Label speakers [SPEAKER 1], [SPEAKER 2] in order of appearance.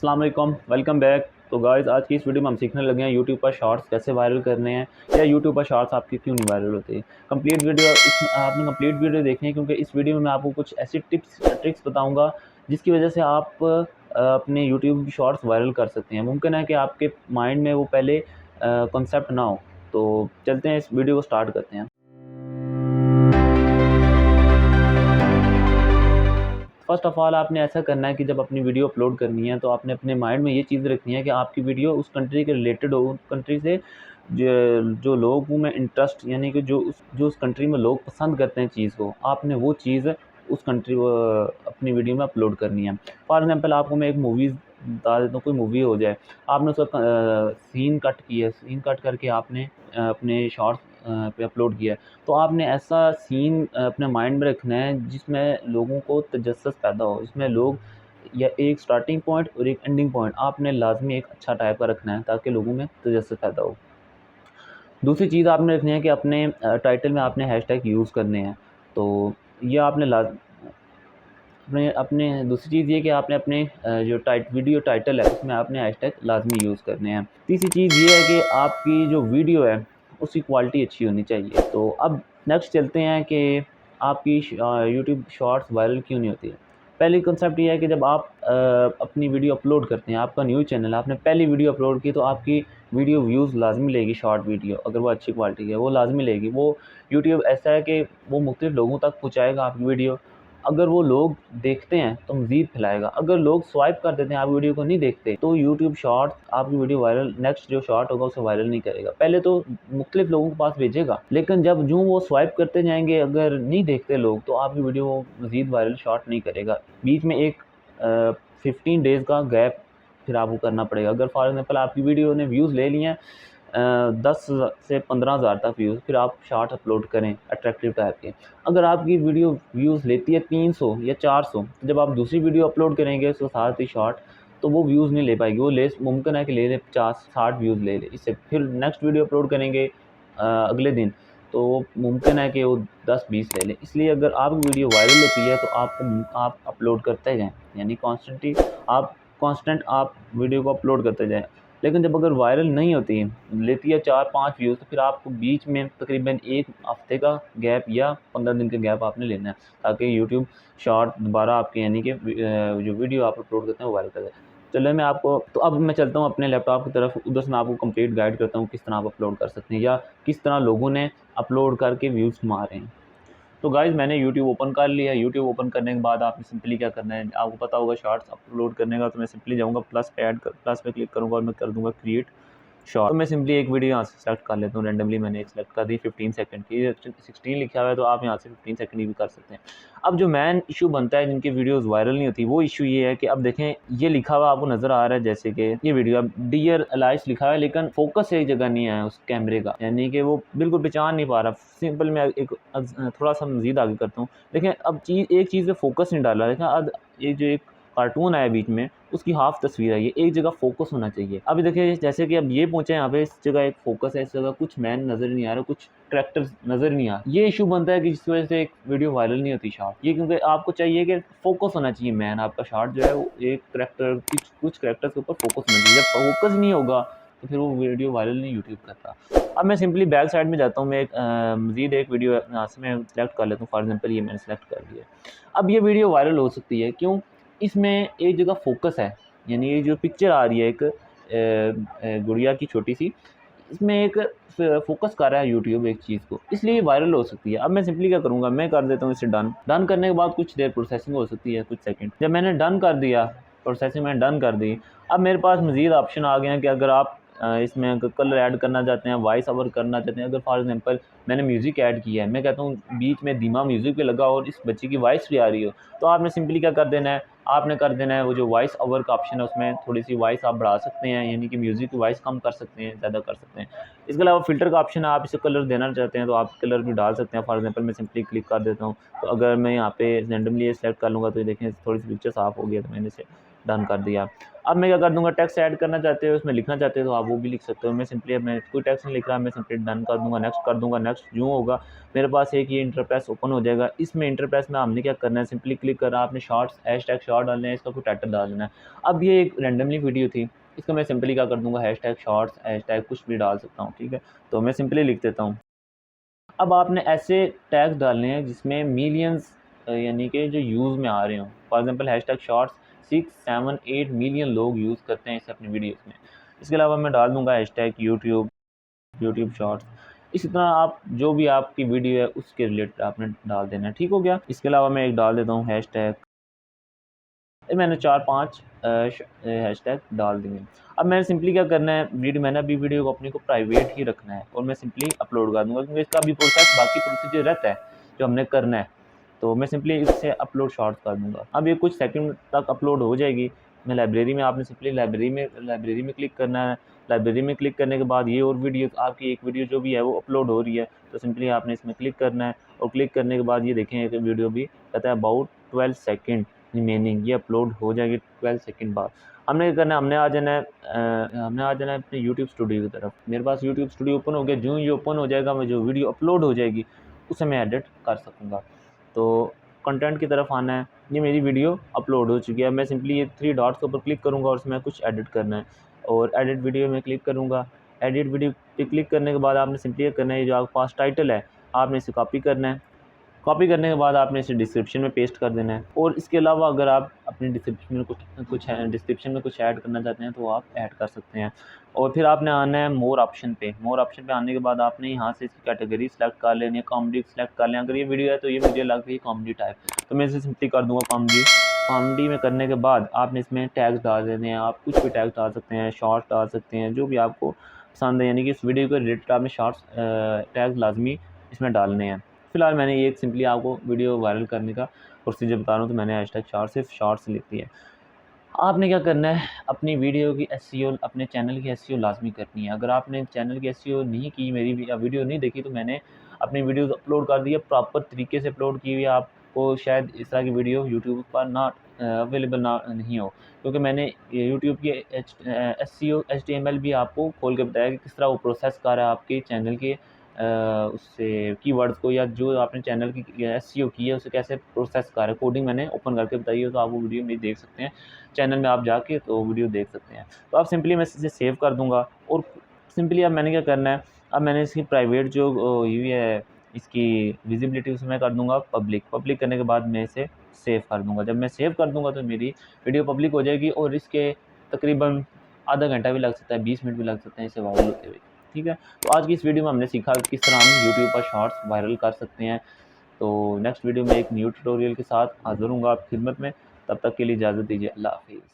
[SPEAKER 1] अस्सलाम वालेकुम, welcome back. तो गाइस आज की इस वीडियो में हम सीखने लगे हैं यूट्यूब पर शॉर्ट्स कैसे वायरल करने हैं या यूट्यूब पर शॉर्ट्स आपकी क्यों नहीं वायरल होते। कंप्लीट वीडियो आपने कंप्लीट वीडियो देखनी है क्योंकि इस वीडियो में मैं आपको कुछ ऐसी टिप्स ट्रिक्स बताऊंगा जिसकी वजह से आप अपने यूट्यूब की शॉर्ट्स वायरल कर सकते हैं। मुमकिन है कि आपके माइंड में वो पहले कॉन्सेप्ट ना हो। तो चलते हैं, इस वीडियो को स्टार्ट करते हैं। फ़र्स्ट ऑफ़ ऑल आपने ऐसा करना है कि जब अपनी वीडियो अपलोड करनी है तो आपने अपने माइंड में ये चीज़ रखनी है कि आपकी वीडियो उस कंट्री के रिलेटेड हो, उस कंट्री से जो लोगों में इंटरेस्ट, यानी कि जो उस कंट्री में लोग पसंद करते हैं चीज़ को, आपने वो चीज़ उस कंट्री अपनी वीडियो में अपलोड करनी है। फॉर एग्ज़ाम्पल आपको मैं एक मूवीज़ बता देता हूँ, कोई मूवी हो जाए, आपने उसका सीन कट किया, सीन कट करके आपने अपने शॉर्ट्स पे अपलोड किया है। तो आपने ऐसा सीन अपने माइंड में रखना है जिसमें लोगों को तजस्सुस पैदा हो, जिसमें लोग या एक स्टार्टिंग पॉइंट और एक एंडिंग पॉइंट आपने लाजमी एक अच्छा टाइप का रखना है ताकि लोगों में तजस्सुस पैदा हो। दूसरी चीज़ आपने रखनी है कि अपने टाइटल में आपने हैशटैग यूज़ करने हैं। तो ये आपने अपने अपने दूसरी चीज़ ये कि आपने अपने जो वीडियो टाइटल है उसमें आपने हैशटैग लाजमी यूज़ करने हैं। तीसरी चीज़ ये है कि आपकी जो वीडियो है उसकी क्वालिटी अच्छी होनी चाहिए। तो अब नेक्स्ट चलते हैं कि आपकी यूट्यूब शॉर्ट्स वायरल क्यों नहीं होती है। पहली कंसेप्ट ये है कि जब आप अपनी वीडियो अपलोड करते हैं, आपका न्यू चैनल है, आपने पहली वीडियो अपलोड की, तो आपकी वीडियो व्यूज़ लाजमी लेगी। शॉर्ट वीडियो अगर वो अच्छी क्वालिटी की है वो लाजमी लेगी। वो यूट्यूब ऐसा है कि वो मुख्तलिफ लोगों तक पहुँचाएगा आपकी वीडियो। अगर वो लोग देखते हैं तो मज़ीद फैलाएगा। अगर लोग स्वाइप कर देते हैं, आप वीडियो को नहीं देखते, तो यूट्यूब शॉर्ट्स आपकी वीडियो वायरल, नेक्स्ट जो शॉर्ट होगा उसे वायरल नहीं करेगा। पहले तो मुख्तलिफ लोगों के पास भेजेगा, लेकिन जब यूँ वो स्वाइप करते जाएंगे, अगर नहीं देखते लोग, तो आपकी वीडियो मज़ीद वायरल शॉर्ट नहीं करेगा। बीच में एक 15 डेज़ का गैप फिर आपको करना पड़ेगा। अगर फॉर एग्ज़ाम्पल आपकी वीडियो ने व्यूज़ ले लिए हैं 10 से 15,000 तक व्यूज़, फिर आप शॉर्ट अपलोड करें अट्रैक्टिव टाइप के। अगर आपकी वीडियो व्यूज़ लेती है 300 या 400, तो जब आप दूसरी वीडियो अपलोड करेंगे उसके साथ ही शॉर्ट, तो वो व्यूज़ नहीं ले पाएगी। वो मुमकिन है कि ले 50-60 व्यूज़ ले ले। इससे फिर नेक्स्ट वीडियो अपलोड करेंगे अगले दिन, तो मुमकिन है कि वो 10-20 ले लें। इसलिए अगर आपकी वीडियो वायरल होती है तो आप अपलोड करते जाएँ, यानी कांस्टेंट आप वीडियो को अपलोड करते जाएँ। लेकिन जब अगर वायरल नहीं होती, लेती है 4-5 व्यूज़, तो फिर आपको बीच में तकरीबन 1 हफ़्ते का गैप या 15 दिन का गैप आपने लेना है, ताकि यूट्यूब शॉर्ट दोबारा आपके, यानी कि जो वीडियो आप अपलोड करते हैं वो वायरल कर दे। चलिए तो अब मैं चलता हूँ अपने लैपटॉप की तरफ, उधर से मैं आपको कंप्लीट गाइड करता हूँ किस तरह आप अपलोड कर सकते हैं या किस तरह लोगों ने अपलोड करके व्यूज़ कमा रहे हैं। तो गाइज़ मैंने यूट्यूब ओपन कर लिया है। यूट्यूब ओपन करने के बाद आपने सिंपली क्या करना है, आपको पता होगा शॉर्ट्स अपलोड करने का। तो मैं सिंपली जाऊँगा प्लस पे क्लिक करूँगा और मैं कर दूँगा क्रिएट शॉर्ट। तो मैं सिंपली एक वीडियो यहाँ से सेलेक्ट कर लेता हूँ, रैंडमली मैंने एक सेलेक्ट कर दी 15 सेकंड की। 16 लिखा हुआ है तो आप यहाँ से 15 सेकंड की भी कर सकते हैं। अब जो मेन इशू बनता है जिनकी वीडियोज़ वायरल नहीं होती, वो इशू ये है कि अब देखें, ये लिखा हुआ आपको नज़र आ रहा है, जैसे कि ये वीडियो अब डियर अलाइस लिखा है, लेकिन फोकस एक जगह नहीं है उस कैमरे का, यानी कि वो बिल्कुल पहचान नहीं पा रहा। सिंपल मैं एक थोड़ा सा मज़ीद आगे करता हूँ। देखें अब एक चीज़ पे फोकस नहीं डाला। देखें अब ये जो एक कार्टून आया बीच में, उसकी हाफ तस्वीर है, ये एक जगह फोकस होना चाहिए। अभी देखिए जैसे कि अब ये पहुंचे यहाँ पे, इस जगह एक फोकस है, इस जगह कुछ मैन नज़र नहीं आ रहा, कुछ कैरेक्टर्स नज़र नहीं आ रहा। ये इशू बनता है कि जिसकी वजह से एक वीडियो वायरल नहीं होती शॉर्ट। ये क्योंकि आपको चाहिए कि फोकस होना चाहिए मैन, आपका शॉर्ट जो है वो एक कैरेक्टर, कुछ कैरेक्टर्स के ऊपर फोकस होना चाहिए। जब फोकस नहीं होगा तो फिर वो वीडियो वायरल नहीं यूट्यूब करता। अब मैं सिंपली बैक साइड में जाता हूँ, मैं मज़ीद एक वीडियो यहाँ से मैं सेलेक्ट कर लेता हूँ। फॉर एग्जाम्पल ये मैंने सेलेक्ट कर लिया। अब ये वीडियो वायरल हो सकती है, क्यों? इसमें एक जगह फोकस है, यानी ये जो पिक्चर आ रही है एक गुड़िया की छोटी सी, इसमें एक फोकस कर रहा है यूट्यूब एक चीज़ को, इसलिए वायरल हो सकती है। अब मैं सिंपली क्या करूँगा, मैं कर देता हूँ इसे डन करने के बाद कुछ देर प्रोसेसिंग हो सकती है, कुछ सेकंड। जब मैंने डन कर दिया, प्रोसेसिंग मैंने डन कर दी, अब मेरे पास मज़ीद ऑप्शन आ गए हैं कि अगर आप इसमें अगर कलर ऐड करना चाहते हैं, वॉइस ओवर करना चाहते हैं। अगर फॉर एग्जांपल मैंने म्यूज़िक ऐड किया है, मैं कहता हूँ बीच में धीमा म्यूज़िक पे लगा और इस बच्चे की वॉइस भी आ रही हो, तो आपने सिंपली क्या कर देना है, आपने कर देना है वो जो वॉइस ओवर का ऑप्शन है उसमें थोड़ी सी वॉइस आप बढ़ा सकते हैं, यानी कि म्यूज़िक की वॉइस कम कर सकते हैं, ज़्यादा कर सकते हैं। इसके अलावा फ़िल्टर का ऑप्शन है, आप इसे कलर देना चाहते हैं तो आप कलर भी डाल सकते हैं। फॉर एग्जांपल मैं सिंपली क्लिक कर देता हूँ, तो अगर मैं यहाँ पे रैंडमली ये सेलेक्ट कर लूँगा तो ये देखें थोड़ी सी पिक्चर साफ़ हो गया। तो मैंने इसे डन कर दिया। अब मैं क्या कर दूँगा, टेक्स्ट ऐड करना चाहते हो, उसमें लिखना चाहते हो तो आप वो भी लिख सकते हो। मैं सिंपली, अब मैं कोई टेक्स्ट नहीं लिख रहा, मैं सिंपली डन कर दूँगा, नेक्स्ट कर दूँगा। नेक्स्ट यूँ होगा, मेरे पास एक ये इंटरप्रेस ओपन हो जाएगा। इसमें इंटरप्रेस में हमने क्या करना है, सिंपली क्लिक करना, आपने शॉर्ट्स हैशटैग शॉर्ट डालना है, इसका कोई टाइटल डाल देना है। अब ये एक रैंडमली वीडियो थी, इसको मैं सिंपली क्या कर दूँगा, हैशटैग शॉर्ट्स हैशटैग कुछ भी डाल सकता हूँ, ठीक है। तो मैं सिंपली लिख देता हूँ। अब आपने ऐसे टैग डालने हैं जिसमें मिलियंस यानी कि जो यूज़ में आ रहे हों। For example hashtag shorts 6, 7, 8 million लोग यूज़ करते हैं इसे अपनी वीडियोज़ में। इसके अलावा मैं डाल दूँगा हैशटैग यूट्यूब शॉर्ट्स। इसी तरह आप जो भी आपकी वीडियो है उसके रिलेटेड आपने डाल देना है, ठीक हो गया। इसके अलावा मैं एक डाल देता हूँ हैशटैग, मैंने 4-5 हैशटैग डाल दिए। अब मैंने सिंपली क्या करना है, मैंने अभी वीडियो को अपनी को प्राइवेट ही रखना है और मैं सिंपली अपलोड कर दूँगा, क्योंकि इसका अभी बाकी प्रोसीजर रहता है जो हमने करना है। तो मैं सिंपली इससे अपलोड शॉर्ट्स कर दूँगा। अब ये कुछ सेकंड तक अपलोड हो जाएगी। मैं लाइब्रेरी में, आपने सिंपली लाइब्रेरी में क्लिक करना है। लाइब्रेरी में क्लिक करने के बाद ये और वीडियो, आपकी एक वीडियो जो भी है वो अपलोड हो रही है, तो सिंपली आपने इसमें क्लिक करना है और क्लिक करने के बाद ये देखें एक वीडियो भी कहता है अबाउट 12 सेकंड रिमेनिंग, ये अपलोड हो जाएगी 12 सेकंड बाद। हमने क्या करना है, हमने आ जाना है अपने यूट्यूब स्टूडियो की तरफ। मेरे पास यूट्यूब स्टूडियो ओपन हो गया। जो ही ओपन हो जाएगा, मैं जो वीडियो अपलोड हो जाएगी उसे मैं एडिट कर सकूँगा। तो कंटेंट की तरफ आना है, ये मेरी वीडियो अपलोड हो चुकी है। मैं सिंपली ये 3 डॉट्स के ऊपर क्लिक करूँगा और उसमें कुछ एडिट करना है और एडिट वीडियो में क्लिक करूँगा। एडिट वीडियो पे क्लिक करने के बाद आपने सिंपली ये करना है, ये जो आपके पास टाइटल है आपने इसे कॉपी करना है। कॉपी करने के बाद आपने इसे डिस्क्रिप्शन में पेस्ट कर देना है। और इसके अलावा अगर आप अपने डिस्क्रिप्शन में डिस्क्रिप्शन में कुछ ऐड करना चाहते हैं तो आप ऐड कर सकते हैं। और फिर आपने आना है मोर ऑप्शन पे। मोर ऑप्शन पे आने के बाद आपने यहाँ से इसकी कैटेगरी सेलेक्ट कर लेनी है, कॉमेडी सेलेक्ट कर लें। अगर ये वीडियो है तो ये मुझे लग रही है कॉमेडी टाइप, तो मैं इसे सिंपली कर दूँगा कॉमेडी। कॉमेडी में करने के बाद आपने इसमें टैग्स डाल देने हैं, आप कुछ भी टैग्स डाल सकते हैं, शॉर्ट्स डाल सकते हैं, जो भी आपको पसंद है, यानी कि इस वीडियो के रिलेटेड आपने शॉर्ट्स टैग्स लाजमी इसमें डालने हैं। फिलहाल मैंने ये एक सिंपली आपको वीडियो वायरल करने का प्रोसीजर बता रहा हूँ, तो मैंने हैशटैग सिर्फ शॉर्ट्स लिख दिए। आपने क्या करना है, अपनी वीडियो की एसईओ, अपने चैनल की एसईओ लाजमी करनी है। अगर आपने चैनल की एसईओ नहीं की, मेरी वीडियो नहीं देखी, तो मैंने अपनी वीडियोस अपलोड कर दी है, प्रॉपर तरीके से अपलोड की हुई है। आपको शायद इस तरह की वीडियो यूट्यूब पर ना अवेलेबल ना नहीं हो, क्योंकि मैंने यूट्यूब की एसईओ एचटीएमएल भी आपको खोल के बताया कि किस तरह वो प्रोसेस कर रहा है आपके चैनल के उससे कीवर्ड्स को, या जो आपने चैनल की एसईओ की है उसे कैसे प्रोसेस कर रहा है। कोडिंग मैंने ओपन करके बताई है, तो आप वो वीडियो में देख सकते हैं। चैनल में आप जाके तो वीडियो देख सकते हैं। तो आप सिंपली, मैं इसे सेव कर दूँगा और सिंपली अब मैंने क्या करना है, अब मैंने इसकी प्राइवेट जो ये है, इसकी विजिबिलिटी उसे मैं कर दूँगा पब्लिक। पब्लिक करने के बाद मैं इसे सेव कर दूँगा। जब मैं सेव कर दूँगा तो मेरी वीडियो पब्लिक हो जाएगी और इसके तकरीबन आधा घंटा भी लग सकता है, 20 मिनट भी लग सकते हैं इसे वायरल होते हुए। ठीक है? तो आज की इस वीडियो में हमने सीखा कि किस तरह हम यूट्यूब पर शॉर्ट्स वायरल कर सकते हैं। तो नेक्स्ट वीडियो में एक न्यू ट्यूटोरियल के साथ हाज़िर होऊँगा आपकी खिदमत में। तब तक के लिए इजाज़त दीजिए। अल्लाह हाफ़िज़।